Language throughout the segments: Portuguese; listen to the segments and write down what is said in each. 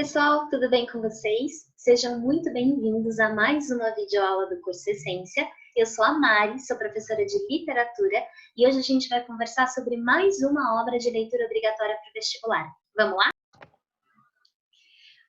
pessoal, tudo bem com vocês? Sejam muito bem-vindos a mais uma videoaula do curso Essência. Eu sou a Mari, sou professora de literatura e hoje a gente vai conversar sobre mais uma obra de leitura obrigatória para o vestibular. Vamos lá?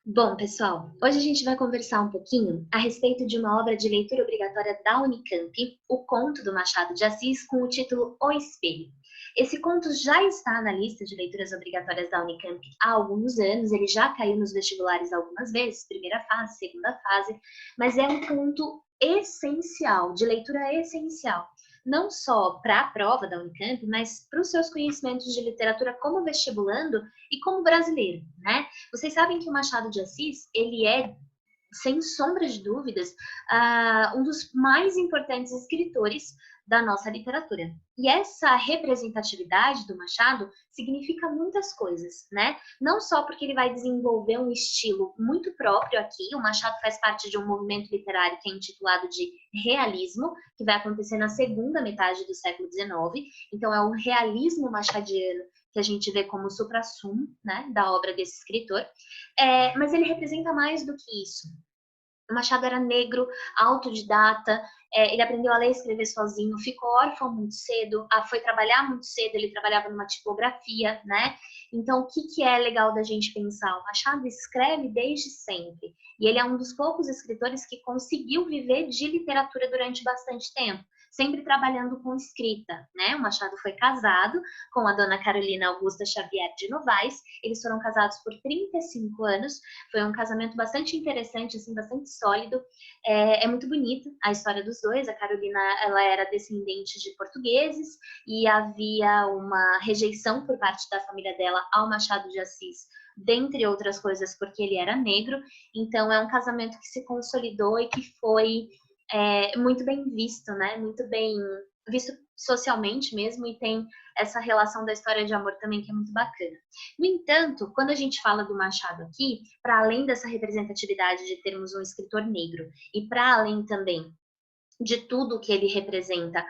Bom, pessoal, hoje a gente vai conversar um pouquinho a respeito de uma obra de leitura obrigatória da Unicamp, O Conto do Machado de Assis, com o título O Espelho. Esse conto já está na lista de leituras obrigatórias da Unicamp há alguns anos, ele já caiu nos vestibulares algumas vezes, primeira fase, segunda fase, mas é um conto essencial, de leitura essencial, não só para a prova da Unicamp, mas para os seus conhecimentos de literatura como vestibulando e como brasileiro, né? Vocês sabem que o Machado de Assis, ele é, sem sombra de dúvidas, um dos mais importantes escritores da nossa literatura. E essa representatividade do Machado significa muitas coisas, né? Não só porque ele vai desenvolver um estilo muito próprio aqui, o Machado faz parte de um movimento literário que é intitulado de realismo, que vai acontecer na segunda metade do século XIX, então é o realismo machadiano que a gente vê como suprassumo, né, da obra desse escritor, mas ele representa mais do que isso. O Machado era negro, autodidata, ele aprendeu a ler e escrever sozinho, ficou órfão muito cedo, foi trabalhar muito cedo, ele trabalhava numa tipografia, né? Então, o que é legal da gente pensar? O Machado escreve desde sempre, e ele é um dos poucos escritores que conseguiu viver de literatura durante bastante tempo, sempre trabalhando com escrita, né? O Machado foi casado com a dona Carolina Augusta Xavier de Novaes, eles foram casados por 35 anos, foi um casamento bastante interessante, assim, bastante sólido, é muito bonita a história dos dois. A Carolina, ela era descendente de portugueses e havia uma rejeição por parte da família dela ao Machado de Assis, dentre outras coisas, porque ele era negro. Então é um casamento que se consolidou e que foi muito bem visto, né? Muito bem visto socialmente mesmo, e tem essa relação da história de amor também que é muito bacana. No entanto, quando a gente fala do Machado aqui, para além dessa representatividade de termos um escritor negro e para além também de tudo que ele representa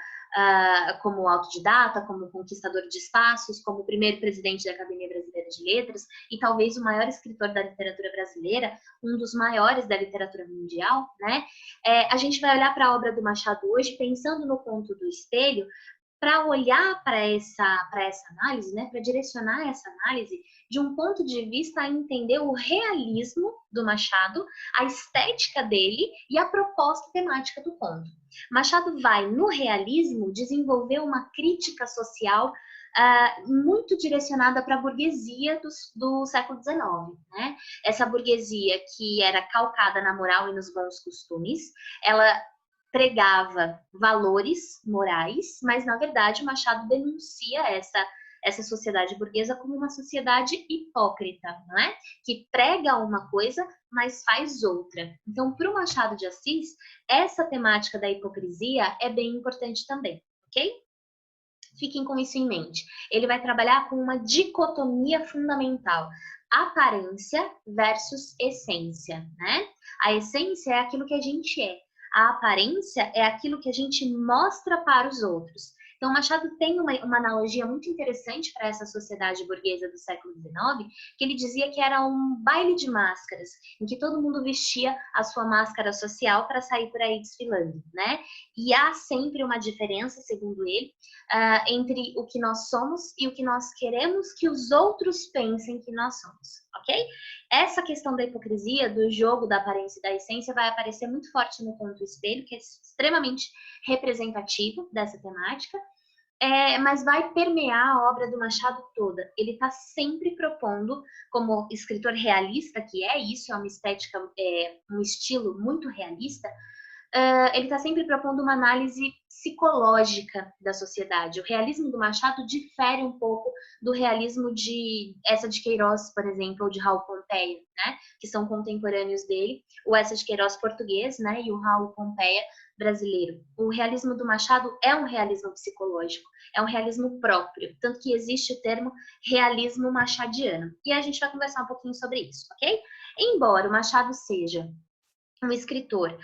como autodidata, como conquistador de espaços, como o primeiro presidente da Academia Brasileira de Letras e talvez o maior escritor da literatura brasileira, um dos maiores da literatura mundial, né? A gente vai olhar para a obra do Machado hoje pensando no Conto do Espelho, para olhar para essa análise, né, para direcionar essa análise de um ponto de vista a entender o realismo do Machado, a estética dele e a proposta temática do conto. Machado vai, no realismo, desenvolver uma crítica social muito direcionada para a burguesia do século XIX, né? Essa burguesia que era calcada na moral e nos bons costumes, ela pregava valores morais, mas na verdade Machado denuncia essa sociedade burguesa como uma sociedade hipócrita, não é? Que prega uma coisa, mas faz outra. Então, para o Machado de Assis, essa temática da hipocrisia é bem importante também, ok? Fiquem com isso em mente. Ele vai trabalhar com uma dicotomia fundamental: aparência versus essência, né? A essência é aquilo que a gente é. A aparência é aquilo que a gente mostra para os outros. Então, Machado tem uma analogia muito interessante para essa sociedade burguesa do século XIX, que ele dizia que era um baile de máscaras, em que todo mundo vestia a sua máscara social para sair por aí desfilando, né? E há sempre uma diferença, segundo ele, entre o que nós somos e o que nós queremos que os outros pensem que nós somos, ok? Essa questão da hipocrisia, do jogo da aparência e da essência, vai aparecer muito forte no Conto do Espelho, que é extremamente representativo dessa temática, mas vai permear a obra do Machado toda. Ele está sempre propondo, como escritor realista, que é isso, é uma estética, um estilo muito realista, ele está sempre propondo uma análise psicológica da sociedade. O realismo do Machado difere um pouco do realismo de Eça de Queiroz, por exemplo, ou de Raul Pompeia, né? Que são contemporâneos dele. O Eça de Queiroz português, né? E o Raul Pompeia brasileiro. O realismo do Machado é um realismo psicológico, é um realismo próprio, tanto que existe o termo realismo machadiano. E a gente vai conversar um pouquinho sobre isso, ok? Embora o Machado seja um escritor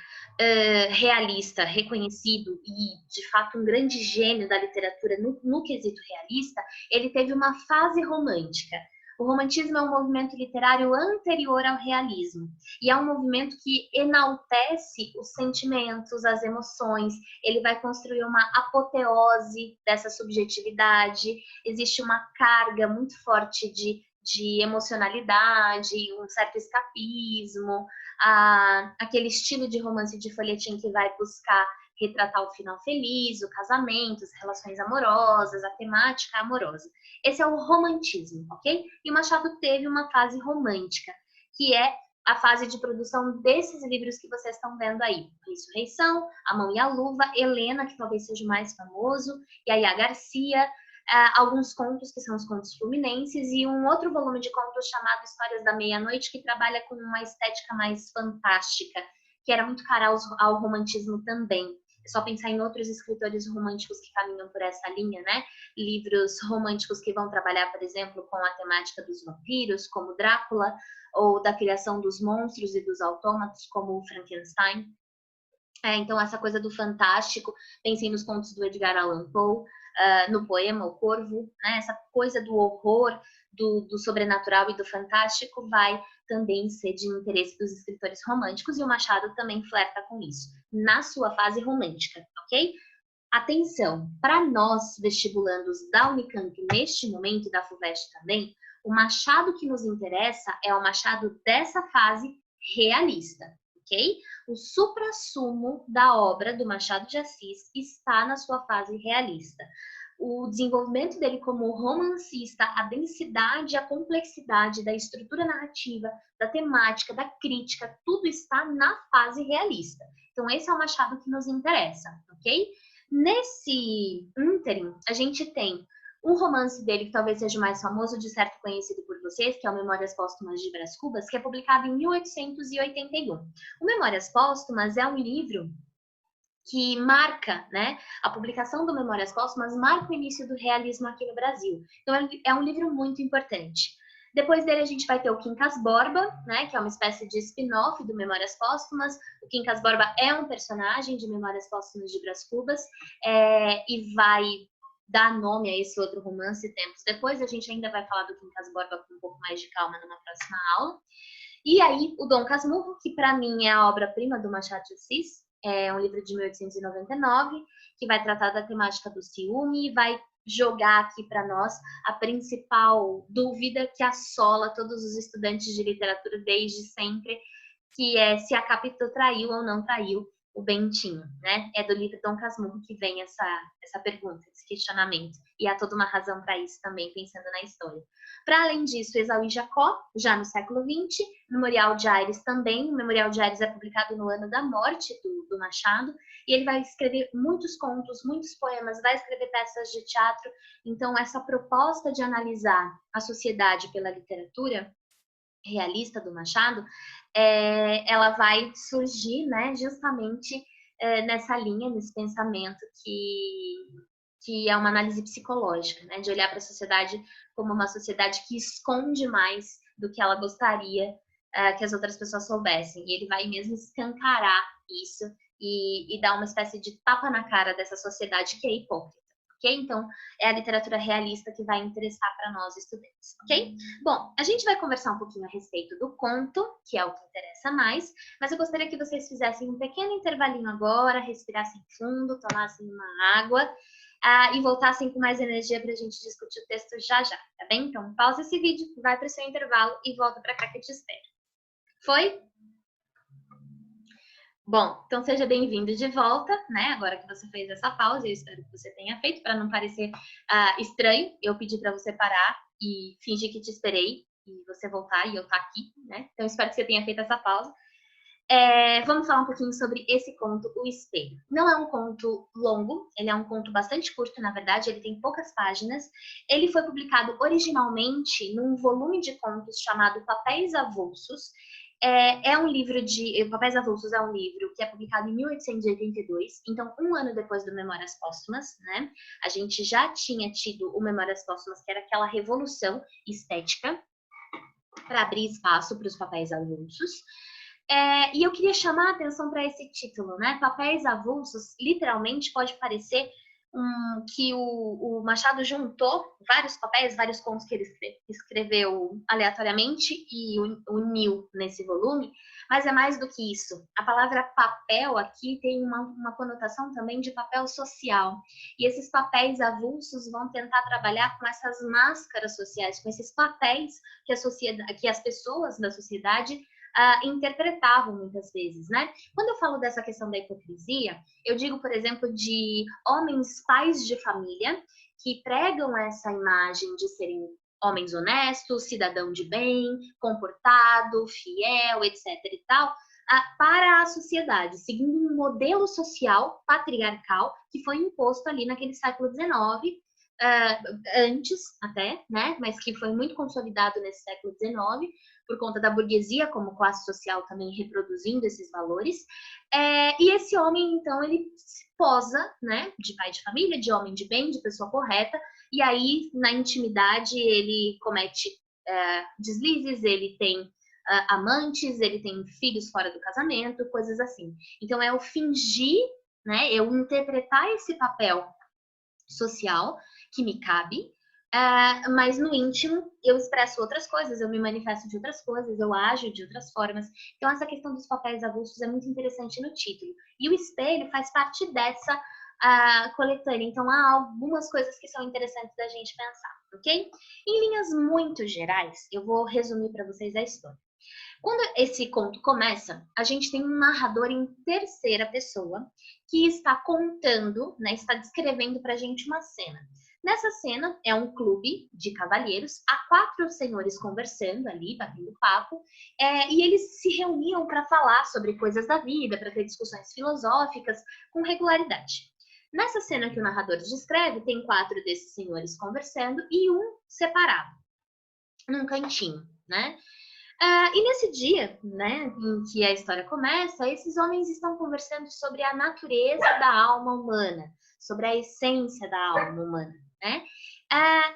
realista, reconhecido e, de fato, um grande gênio da literatura no quesito realista, ele teve uma fase romântica. O romantismo é um movimento literário anterior ao realismo e é um movimento que enaltece os sentimentos, as emoções. Ele vai construir uma apoteose dessa subjetividade. Existe uma carga muito forte de emocionalidade, um certo escapismo, aquele estilo de romance de folhetim que vai buscar retratar o final feliz, o casamento, as relações amorosas, a temática amorosa. Esse é o romantismo, ok? E o Machado teve uma fase romântica, que é a fase de produção desses livros que vocês estão vendo aí. Ressurreição, A Mão e a Luva, Helena, que talvez seja o mais famoso, Yaya Garcia, alguns contos que são os contos fluminenses e um outro volume de contos chamado Histórias da Meia-Noite, que trabalha com uma estética mais fantástica, que era muito cara ao romantismo também. É só pensar em outros escritores românticos que caminham por essa linha, né? Livros românticos que vão trabalhar, por exemplo, com a temática dos vampiros, como Drácula, ou da criação dos monstros e dos autômatos, como o Frankenstein. Então, essa coisa do fantástico, pensem nos contos do Edgar Allan Poe, no poema O Corvo, né? Essa coisa do horror, do sobrenatural e do fantástico vai também ser de interesse dos escritores românticos, e o Machado também flerta com isso, na sua fase romântica, ok? Atenção, para nós vestibulandos da Unicamp neste momento e da FUVEST também, o Machado que nos interessa é o Machado dessa fase realista, ok? O suprassumo da obra do Machado de Assis está na sua fase realista. O desenvolvimento dele como romancista, a densidade, a complexidade da estrutura narrativa, da temática, da crítica, tudo está na fase realista. Então, esse é o Machado que nos interessa, ok? Nesse ínterim, a gente tem um romance dele que talvez seja o mais famoso, de certo conhecido por vocês, que é o Memórias Póstumas de Brás Cubas, que é publicado em 1881. O Memórias Póstumas é um livro que marca, né, a publicação do Memórias Póstumas marca o início do realismo aqui no Brasil. Então, é um livro muito importante. Depois dele, a gente vai ter o Quincas Borba, né, que é uma espécie de spin-off do Memórias Póstumas. O Quincas Borba é um personagem de Memórias Póstumas de Brás Cubas, e vai dar nome a esse outro romance tempos depois. A gente ainda vai falar do Quincas Borba com um pouco mais de calma numa próxima aula. E aí, o Dom Casmurro, que para mim é a obra-prima do Machado de Assis, é um livro de 1899, que vai tratar da temática do ciúme e vai jogar aqui para nós a principal dúvida que assola todos os estudantes de literatura desde sempre, que é se a Capitã traiu ou não traiu o Bentinho, né? É do livro Dom Casmurro que vem essa pergunta, esse questionamento. E há toda uma razão para isso também, pensando na história. Para além disso, Esaú e Jacó, já no século XX, Memorial de Aires também. O Memorial de Aires é publicado no ano da morte do Machado, e ele vai escrever muitos contos, muitos poemas, vai escrever peças de teatro. Então, essa proposta de analisar a sociedade pela literatura realista do Machado, ela vai surgir, né, justamente nessa linha, nesse pensamento que é uma análise psicológica, né, de olhar para a sociedade como uma sociedade que esconde mais do que ela gostaria que as outras pessoas soubessem. E ele vai mesmo escancarar isso e dar uma espécie de tapa na cara dessa sociedade que é hipócrita. Ok? Então, é a literatura realista que vai interessar para nós estudantes, ok? Bom, a gente vai conversar um pouquinho a respeito do conto, que é o que interessa mais, mas eu gostaria que vocês fizessem um pequeno intervalinho agora, respirassem fundo, tomassem uma água e voltassem com mais energia para a gente discutir o texto já já, tá bem? Então, pausa esse vídeo, vai para o seu intervalo e volta para cá que eu te espero. Foi? Bom, então seja bem-vindo de volta, né? Agora que você fez essa pausa, eu espero que você tenha feito, para não parecer estranho, eu pedi para você parar e fingir que te esperei, e você voltar e eu tá aqui, né? Então, espero que você tenha feito essa pausa. Vamos falar um pouquinho sobre esse conto, O Espelho. Não é um conto longo, ele é um conto bastante curto, na verdade, ele tem poucas páginas. Ele foi publicado originalmente num volume de contos chamado Papéis Avulsos. Um livro de... Papéis Avulsos é um livro que é publicado em 1882, então um ano depois do Memórias Póstumas, né? A gente já tinha tido o Memórias Póstumas, que era aquela revolução estética para abrir espaço para os papéis avulsos. E eu queria chamar a atenção para esse título, né? Papéis avulsos, literalmente, pode parecer que o Machado juntou vários papéis, vários contos que ele escreveu aleatoriamente e uniu nesse volume, mas é mais do que isso. A palavra papel aqui tem uma conotação também de papel social. E esses papéis avulsos vão tentar trabalhar com essas máscaras sociais, com esses papéis que as pessoas da sociedade interpretavam muitas vezes, né? Quando eu falo dessa questão da hipocrisia, eu digo, por exemplo, de homens pais de família que pregam essa imagem de serem homens honestos, cidadão de bem, comportado, fiel, etc. e tal, para a sociedade, seguindo um modelo social patriarcal que foi imposto ali naquele século XIX, antes até, né? Mas que foi muito consolidado nesse século XIX, por conta da burguesia como classe social também reproduzindo esses valores. E esse homem, então, ele se posa, né, de pai de família, de homem de bem, de pessoa correta, e aí, na intimidade, ele comete deslizes, ele tem amantes, ele tem filhos fora do casamento, coisas assim. Então, é o fingir, né, eu interpretar esse papel social que me cabe, mas no íntimo eu expresso outras coisas, eu me manifesto de outras coisas, eu ajo de outras formas. Então essa questão dos papéis avulsos é muito interessante no título. E o espelho faz parte dessa coletânea. Então há algumas coisas que são interessantes da gente pensar, ok? Em linhas muito gerais, eu vou resumir para vocês a história. Quando esse conto começa, a gente tem um narrador em terceira pessoa que está contando, né, está descrevendo para a gente uma cena. Nessa cena é um clube de cavalheiros, há 4 senhores conversando ali, batendo papo, e eles se reuniam para falar sobre coisas da vida, para ter discussões filosóficas com regularidade. Nessa cena que o narrador descreve, tem 4 desses senhores conversando e um separado, num cantinho, né? E nesse dia, né, em que a história começa, esses homens estão conversando sobre a natureza da alma humana, sobre a essência da alma humana, né?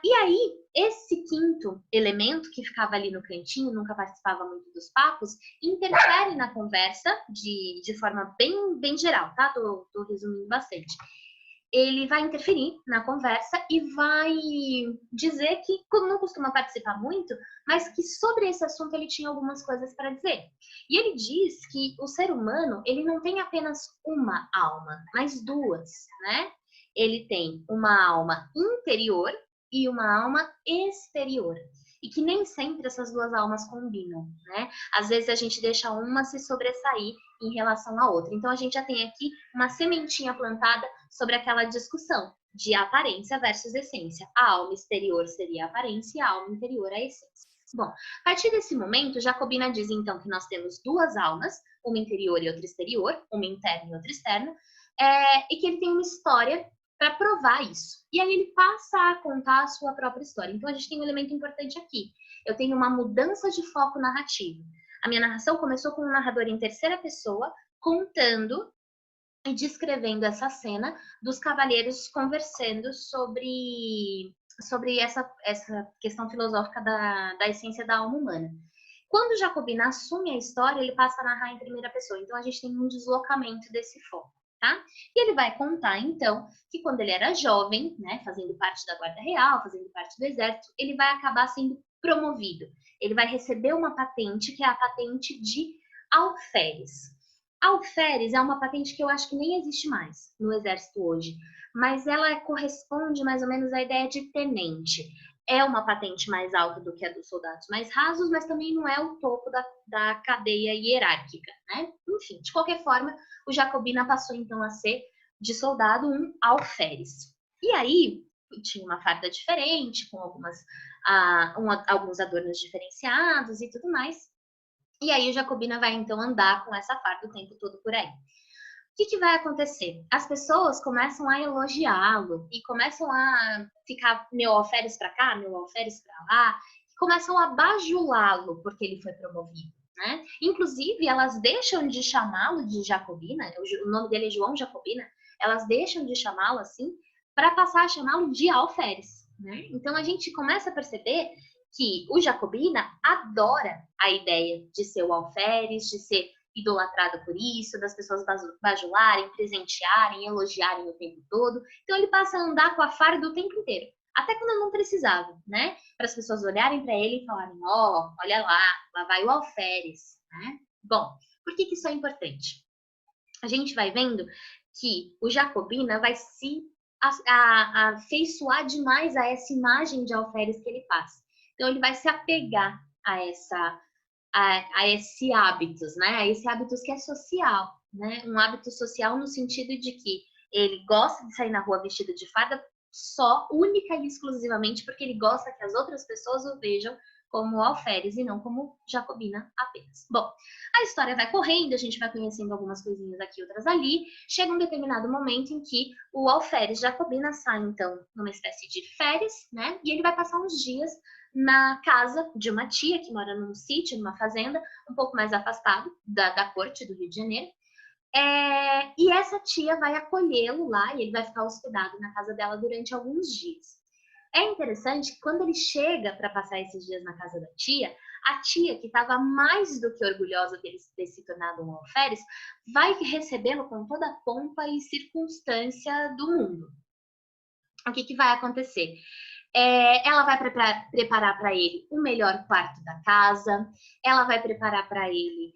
E aí, esse quinto elemento que ficava ali no cantinho, nunca participava muito dos papos, interfere na conversa de forma bem geral, tá? Tô resumindo bastante. Ele vai interferir na conversa e vai dizer que não costuma participar muito, mas que sobre esse assunto ele tinha algumas coisas para dizer. E ele diz que o ser humano, ele não tem apenas uma alma, mas 2, né? Ele tem uma alma interior e uma alma exterior. E que nem sempre essas 2 almas combinam, né? Às vezes a gente deixa uma se sobressair em relação à outra. Então a gente já tem aqui uma sementinha plantada sobre aquela discussão de aparência versus essência. A alma exterior seria a aparência e a alma interior a essência. Bom, a partir desse momento, Jacobina diz então que nós temos 2 almas, uma interior e outra exterior, uma interna e outra externa, e que ele tem uma história para provar isso. E aí ele passa a contar a sua própria história. Então a gente tem um elemento importante aqui. Eu tenho uma mudança de foco narrativo. A minha narração começou com um narrador em terceira pessoa, contando e descrevendo essa cena dos cavalheiros conversando sobre essa questão filosófica da essência da alma humana. Quando Jacobina assume a história, ele passa a narrar em primeira pessoa. Então, a gente tem um deslocamento desse foco, tá? E ele vai contar, então, que quando ele era jovem, né, fazendo parte da Guarda Real, fazendo parte do Exército, ele vai acabar sendo promovido. Ele vai receber uma patente, que é a patente de alferes. Alferes é uma patente que eu acho que nem existe mais no Exército hoje, mas ela corresponde mais ou menos à ideia de tenente. É uma patente mais alta do que a dos soldados mais rasos, mas também não é o topo da cadeia hierárquica, né? Enfim, de qualquer forma, o Jacobina passou então a ser, de soldado, um alferes. E aí, tinha uma farda diferente, com alguns adornos diferenciados e tudo mais. E aí o Jacobina vai então andar com essa farda o tempo todo por aí. O que vai acontecer? As pessoas começam a elogiá-lo e começam a ficar meu alferes para cá, meu alferes para lá, e começam a bajulá-lo porque ele foi promovido, né? Inclusive, elas deixam de chamá-lo de Jacobina, o nome dele é João Jacobina, elas deixam de chamá-lo assim para passar a chamá-lo de alferes, né? Então a gente começa a perceber que o Jacobina adora a ideia de ser o alferes, de ser idolatrado por isso, das pessoas bajularem, presentearem, elogiarem o tempo todo. Então ele passa a andar com a farda o tempo inteiro. Até quando não precisava, né? Para as pessoas olharem para ele e falarem, ó, oh, olha lá vai o alferes, né? Bom, por que isso é importante? A gente vai vendo que o Jacobina vai se afeiçoar demais a essa imagem de alferes que ele passa. Então, ele vai se apegar a esse hábitos, né? A esse hábitos que é social, né? Um hábito social no sentido de que ele gosta de sair na rua vestido de farda só, única e exclusivamente porque ele gosta que as outras pessoas o vejam como alferes e não como Jacobina apenas. Bom, a história vai correndo, a gente vai conhecendo algumas coisinhas aqui, outras ali. Chega um determinado momento em que o alferes Jacobina sai, então, numa espécie de férias, né? E ele vai passar uns dias na casa de uma tia que mora num sítio, numa fazenda, um pouco mais afastado da corte do Rio de Janeiro. E essa tia vai acolhê-lo lá e ele vai ficar hospedado na casa dela durante alguns dias. É interessante que quando ele chega para passar esses dias na casa da tia, a tia, que estava mais do que orgulhosa dele ter se tornado um alferes, vai recebê-lo com toda a pompa e circunstância do mundo. O que vai acontecer? Ela vai preparar para ele o melhor quarto da casa, ela vai preparar para ele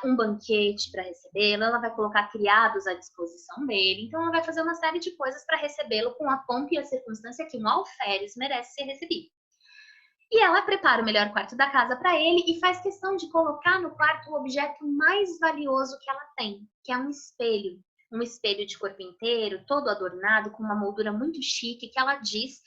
um banquete para recebê-lo, ela vai colocar criados à disposição dele, então ela vai fazer uma série de coisas para recebê-lo com a pompa e a circunstância que um alferes merece ser recebido. E ela prepara o melhor quarto da casa para ele e faz questão de colocar no quarto o objeto mais valioso que ela tem, que é um espelho de corpo inteiro, todo adornado, com uma moldura muito chique, que ela diz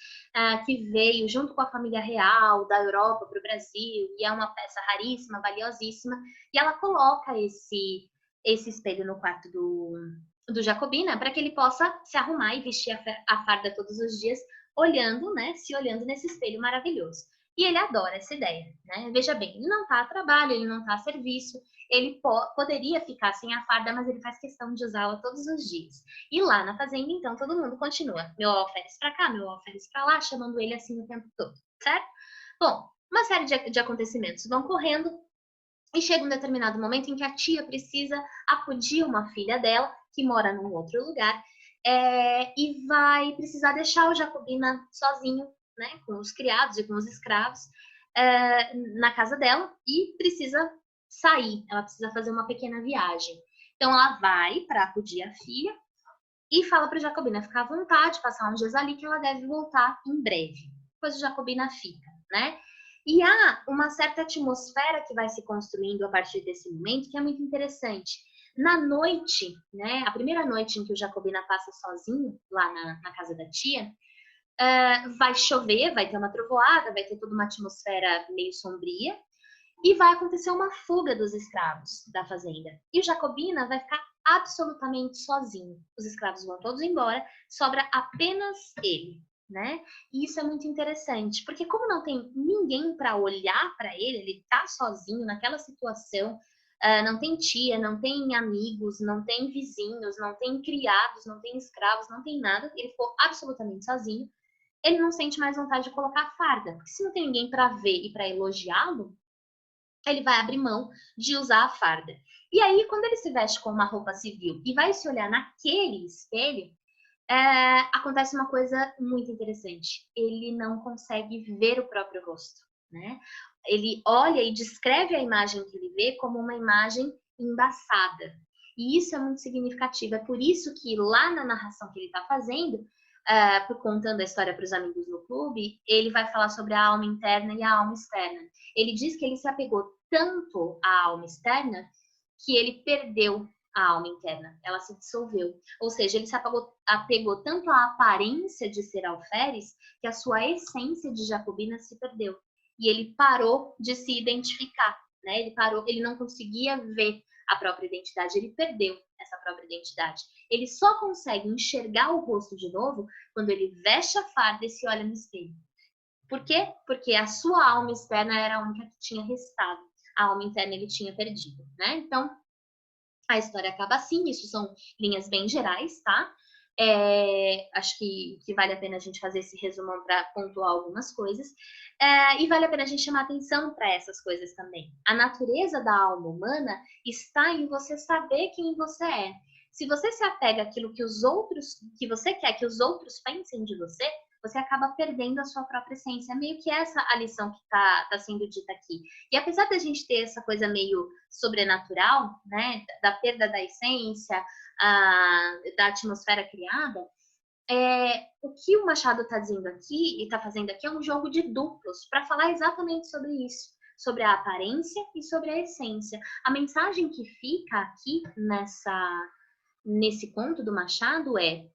que veio junto com a família real da Europa para o Brasil, e é uma peça raríssima, valiosíssima, e ela coloca esse espelho no quarto do Jacobina para que ele possa se arrumar e vestir a farda todos os dias, olhando, né, se olhando nesse espelho maravilhoso. E ele adora essa ideia, né? Veja bem, ele não está a trabalho, ele não está a serviço, ele poderia ficar sem a farda, mas ele faz questão de usá-la todos os dias. E lá na fazenda, então, todo mundo continua. Meu alferes para cá, meu alferes para lá, chamando ele assim o tempo todo, certo? Bom, uma série de acontecimentos vão correndo e chega um determinado momento em que a tia precisa acudir uma filha dela, que mora num outro lugar, e vai precisar deixar o Jacobina sozinho, né, com os criados e com os escravos, na casa dela, e precisa sair, ela precisa fazer uma pequena viagem. Então ela vai para acudir a filha e fala para Jacobina ficar à vontade, passar uns dias ali, que ela deve voltar em breve. Depois o Jacobina fica, né? E há uma certa atmosfera que vai se construindo a partir desse momento, que é muito interessante. Na noite, né, a primeira noite em que o Jacobina passa sozinho lá na casa da tia, vai chover, vai ter uma trovoada, vai ter toda uma atmosfera meio sombria, e vai acontecer uma fuga dos escravos da fazenda. E o Jacobina vai ficar absolutamente sozinho. Os escravos vão todos embora, sobra apenas ele, né? E isso é muito interessante, porque como não tem ninguém para olhar para ele tá sozinho naquela situação, não tem tia, não tem amigos, não tem vizinhos, não tem criados, não tem escravos, não tem nada, ele ficou absolutamente sozinho, ele não sente mais vontade de colocar a farda, porque se não tem ninguém para ver e para elogiá-lo, ele vai abrir mão de usar a farda. E aí, quando ele se veste com uma roupa civil e vai se olhar naquele espelho, acontece uma coisa muito interessante. Ele não consegue ver o próprio rosto, né? Ele olha e descreve a imagem que ele vê como uma imagem embaçada. E isso é muito significativo. É por isso que lá na narração que ele está fazendo, contando a história para os amigos no clube, ele vai falar sobre a alma interna e a alma externa. Ele diz que ele se apegou tanto à alma externa que ele perdeu a alma interna, ela se dissolveu. Ou seja, ele se apegou tanto à aparência de ser alferes que a sua essência de Jacobina se perdeu. E ele parou de se identificar, né? Ele não conseguia ver a própria identidade, ele perdeu essa própria identidade. Ele só consegue enxergar o rosto de novo quando ele veste a farda e se olha no espelho. Por quê? Porque a sua alma externa era a única que tinha restado. A alma interna ele tinha perdido, né? Então, a história acaba assim, isso são linhas bem gerais, tá? Acho que vale a pena a gente fazer esse resumão para pontuar algumas coisas. E vale a pena a gente chamar atenção para essas coisas também. A natureza da alma humana está em você saber quem você é. Se você se apega àquilo que você quer que os outros pensem de você, você acaba perdendo a sua própria essência. É meio que essa a lição que tá sendo dita aqui. E apesar da gente ter essa coisa meio sobrenatural, né, da perda da essência, da atmosfera criada, o que o Machado está dizendo aqui e está fazendo aqui é um jogo de duplos para falar exatamente sobre isso, sobre a aparência e sobre a essência. A mensagem que fica aqui nesse conto do Machado é: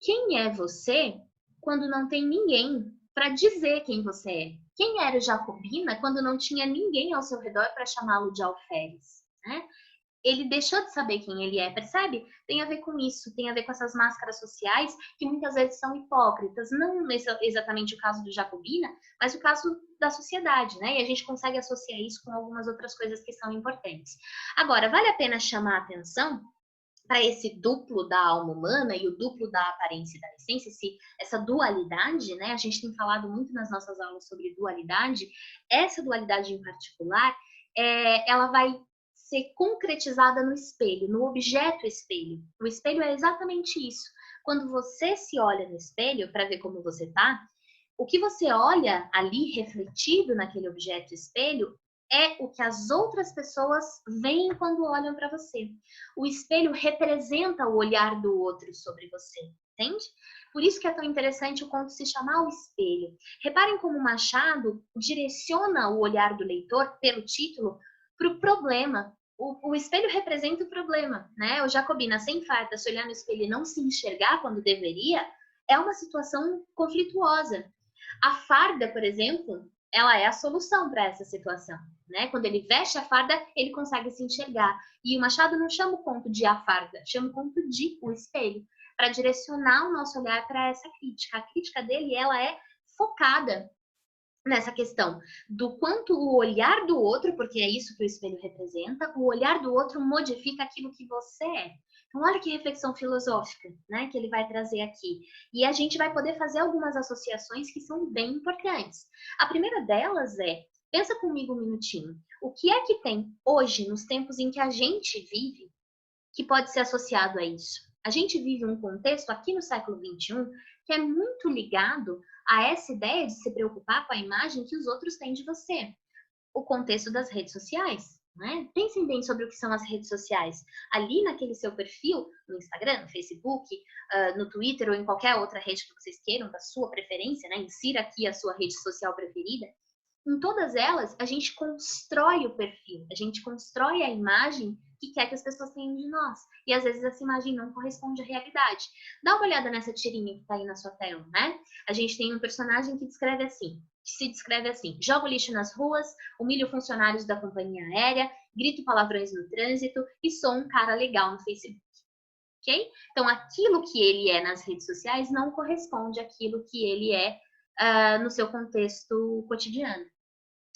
quem é você quando não tem ninguém para dizer quem você é? Quem era o Jacobina quando não tinha ninguém ao seu redor para chamá-lo de alferes, né? Ele deixou de saber quem ele é, percebe? Tem a ver com isso, tem a ver com essas máscaras sociais que muitas vezes são hipócritas. Não exatamente o caso do Jacobina, mas o caso da sociedade, né? E a gente consegue associar isso com algumas outras coisas que são importantes. Agora, vale a pena chamar a atenção para esse duplo da alma humana e o duplo da aparência e da essência, essa dualidade, né? A gente tem falado muito nas nossas aulas sobre dualidade. Essa dualidade em particular, ela vai ser concretizada no espelho, no objeto espelho. O espelho é exatamente isso. Quando você se olha no espelho para ver como você está, o que você olha ali refletido naquele objeto espelho é o que as outras pessoas veem quando olham para você. O espelho representa o olhar do outro sobre você, entende? Por isso que é tão interessante o conto se chamar O Espelho. Reparem como o Machado direciona o olhar do leitor, pelo título, para o problema. O espelho representa o problema, né? O Jacobina sem farda, se olhar no espelho e não se enxergar quando deveria, é uma situação conflituosa. A farda, por exemplo, ela é a solução para essa situação, né? Quando ele veste a farda, ele consegue se enxergar. E o Machado não chama o conto de A Farda, chama o conto de O Espelho, para direcionar o nosso olhar para essa crítica. A crítica dele, ela é focada nessa questão do quanto o olhar do outro, porque é isso que o espelho representa, o olhar do outro modifica aquilo que você é. Então, olha que reflexão filosófica, né, que ele vai trazer aqui. E a gente vai poder fazer algumas associações que são bem importantes. A primeira delas pensa comigo um minutinho, o que é que tem hoje, nos tempos em que a gente vive, que pode ser associado a isso? A gente vive um contexto aqui no século XXI que é muito ligado a essa ideia de se preocupar com a imagem que os outros têm de você. O contexto das redes sociais, né? Pensem bem sobre o que são as redes sociais. Ali naquele seu perfil, no Instagram, no Facebook, no Twitter ou em qualquer outra rede que vocês queiram, da sua preferência, né? Insira aqui a sua rede social preferida. Em todas elas, a gente constrói o perfil, a gente constrói a imagem que quer que as pessoas tenham de nós. E às vezes essa imagem não corresponde à realidade. Dá uma olhada nessa tirinha que está aí na sua tela, né? A gente tem um personagem que se descreve assim: jogo lixo nas ruas, humilho funcionários da companhia aérea, grito palavrões no trânsito e sou um cara legal no Facebook. Ok? Então, aquilo que ele é nas redes sociais não corresponde àquilo que ele é no seu contexto cotidiano.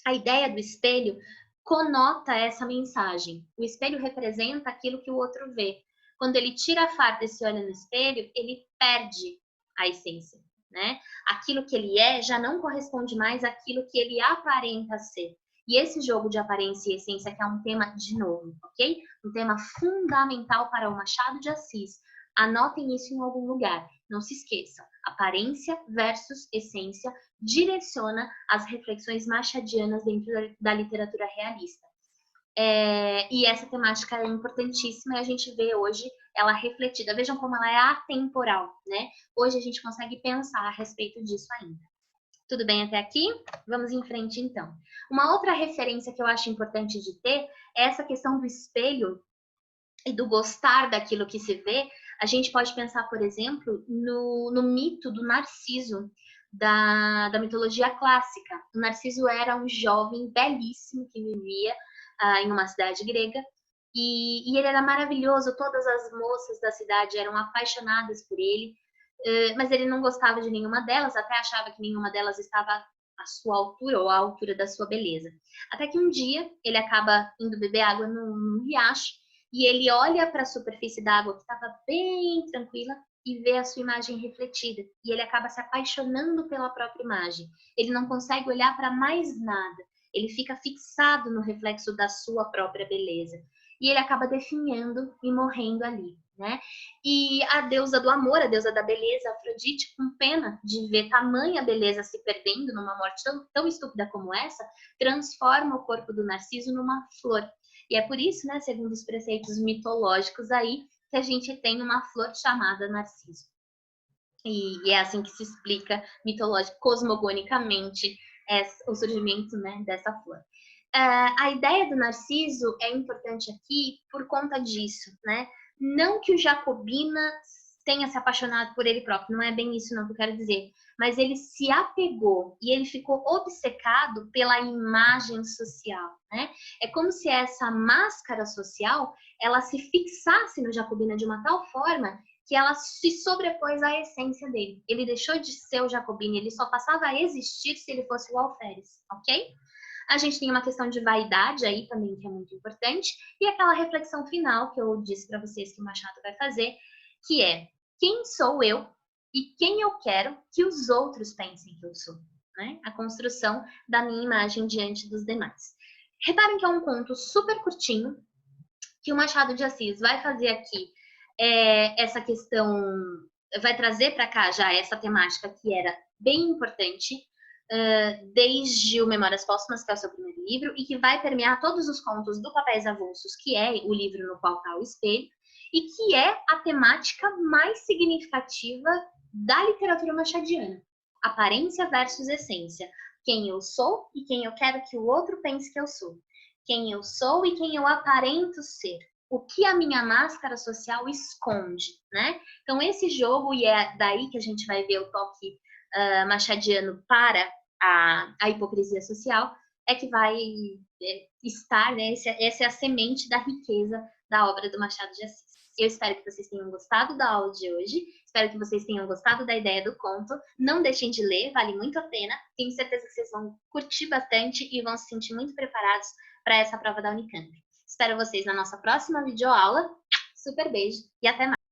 A ideia do espelho conota essa mensagem. O espelho representa aquilo que o outro vê. Quando ele tira a farda e se olha no espelho, ele perde a essência, né? Aquilo que ele é já não corresponde mais àquilo que ele aparenta ser. E esse jogo de aparência e essência que é um tema, de novo, ok? Um tema fundamental para o Machado de Assis. Anotem isso em algum lugar. Não se esqueçam. Aparência versus essência direciona as reflexões machadianas dentro da literatura realista. E essa temática é importantíssima e a gente vê hoje ela refletida. Vejam como ela é atemporal, né? Hoje a gente consegue pensar a respeito disso ainda. Tudo bem até aqui? Vamos em frente, então. Uma outra referência que eu acho importante de ter é essa questão do espelho e do gostar daquilo que se vê. A gente pode pensar, por exemplo, no mito do Narciso, da mitologia clássica. O Narciso era um jovem belíssimo que vivia em uma cidade grega, e ele era maravilhoso, todas as moças da cidade eram apaixonadas por ele, mas ele não gostava de nenhuma delas, até achava que nenhuma delas estava à sua altura ou à altura da sua beleza. Até que um dia ele acaba indo beber água num riacho, e ele olha para a superfície da água que estava bem tranquila e vê a sua imagem refletida. E ele acaba se apaixonando pela própria imagem. Ele não consegue olhar para mais nada. Ele fica fixado no reflexo da sua própria beleza. E ele acaba definhando e morrendo ali, né? E a deusa do amor, a deusa da beleza, Afrodite, com pena de ver tamanha beleza se perdendo numa morte tão estúpida como essa, transforma o corpo do Narciso numa flor. E é por isso, né, segundo os preceitos mitológicos aí, que a gente tem uma flor chamada Narciso. E é assim que se explica cosmogonicamente, o surgimento, né, dessa flor. A ideia do Narciso é importante aqui por conta disso, né? Não que o Jacobina tenha se apaixonado por ele próprio, não é bem isso não que eu quero dizer, mas ele se apegou e ele ficou obcecado pela imagem social, né? É como se essa máscara social, ela se fixasse no Jacobina de uma tal forma que ela se sobrepôs à essência dele. Ele deixou de ser o Jacobina, ele só passava a existir se ele fosse o alferes, ok? A gente tem uma questão de vaidade aí também, que é muito importante, e aquela reflexão final que eu disse para vocês que o Machado vai fazer, que é: quem sou eu e quem eu quero que os outros pensem que eu sou, né? A construção da minha imagem diante dos demais. Reparem que é um conto super curtinho, que o Machado de Assis vai fazer aqui essa questão, vai trazer para cá já essa temática que era bem importante, desde o Memórias Póstumas, que é o seu primeiro livro, e que vai permear todos os contos do Papéis Avulsos, que é o livro no qual está o espelho, e que é a temática mais significativa da literatura machadiana. Aparência versus essência. Quem eu sou e quem eu quero que o outro pense que eu sou. Quem eu sou e quem eu aparento ser. O que a minha máscara social esconde, né? Então, esse jogo, e é daí que a gente vai ver o toque machadiano para a hipocrisia social, é que vai estar, né? Essa é a semente da riqueza da obra do Machado de Assis. Eu espero que vocês tenham gostado da aula de hoje, espero que vocês tenham gostado da ideia do conto. Não deixem de ler, vale muito a pena. Tenho certeza que vocês vão curtir bastante e vão se sentir muito preparados para essa prova da Unicamp. Espero vocês na nossa próxima videoaula. Super beijo e até mais!